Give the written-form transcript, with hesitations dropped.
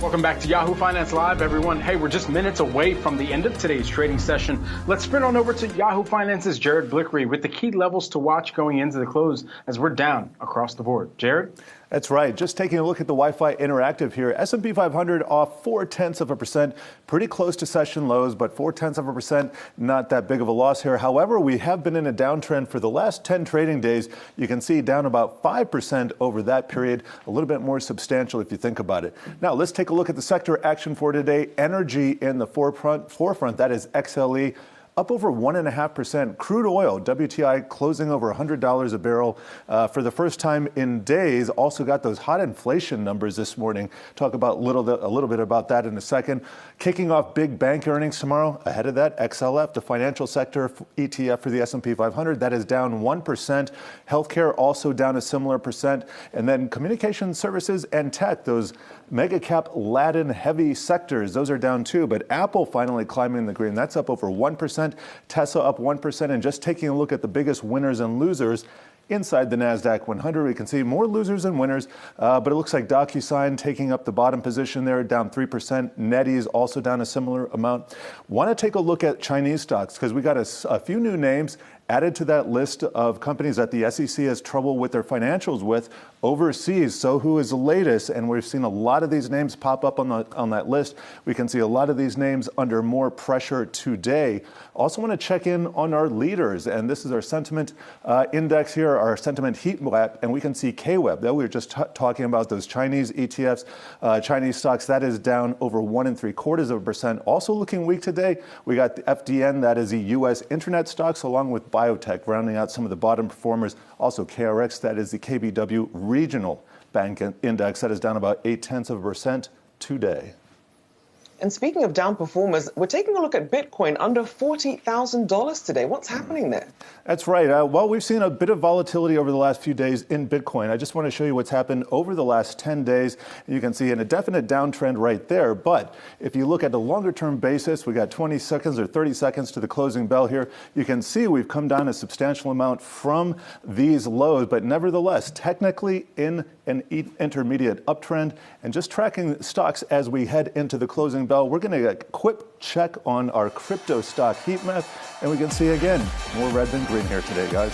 Welcome back to Yahoo Finance Live, everyone. Hey, we're just minutes away from the end of today's trading session. Let's sprint on over to Yahoo Finance's Jared Blikre with the key levels to watch going into the close as we're down across the board. Jared? That's right. Just taking a look at the Wi-Fi Interactive here. S&P 500 off 0.4%, pretty close to session lows, but 0.4%, not that big of a loss here. However, we have been in a downtrend for the last 10 trading days. You can see down about 5% over that period, a little bit more substantial if you think about it. Now, let's take a look at the sector action for today. Energy in the forefront, that is XLE. Up over 1.5%. Crude oil, WTI closing over $100 a barrel for the first time in days. Also got those hot inflation numbers this morning. Talk about a little bit about that in a second. Kicking off big bank earnings tomorrow. Ahead of that, XLF, the financial sector ETF for the S&P 500, that is down 1%. Healthcare also down a similar percent. And then communication services and tech, those mega cap Latin heavy sectors, those are down too. But Apple finally climbing the green. That's up over 1%. Tesla up 1%. And just taking a look at the biggest winners and losers inside the NASDAQ 100, we can see more losers than winners, but it looks like DocuSign taking up the bottom position there, down 3%. NetEase also down a similar amount. Want to take a look at Chinese stocks because we got a few new names added to that list of companies that the SEC has trouble with their financials with overseas. So who is the latest? And we've seen a lot of these names pop up on that list. We can see a lot of these names under more pressure today. Also want to check in on our leaders. And this is our sentiment index here, our sentiment heat map. And we can see KWEB. That we were just talking about those Chinese ETFs, Chinese stocks. That is down over 1.75%. Also looking weak today, we got the FDN. That is the U.S. internet stocks along with biotech, rounding out some of the bottom performers. Also KRX, that is the KBW regional bank index, that is down about 0.8% today. And speaking of down performers, we're taking a look at Bitcoin under $40,000 today. What's happening there? That's right. Well, we've seen a bit of volatility over the last few days in Bitcoin. I just want to show you what's happened over the last 10 days. You can see a definite downtrend right there. But if you look at the longer term basis, we got 20 seconds or 30 seconds to the closing bell here. You can see we've come down a substantial amount from these lows, but nevertheless, technically in an intermediate uptrend. And just tracking stocks as we head into the closing bell, we're going to get a quick check on our crypto stock heat map, and we can see again more red than green here today, guys.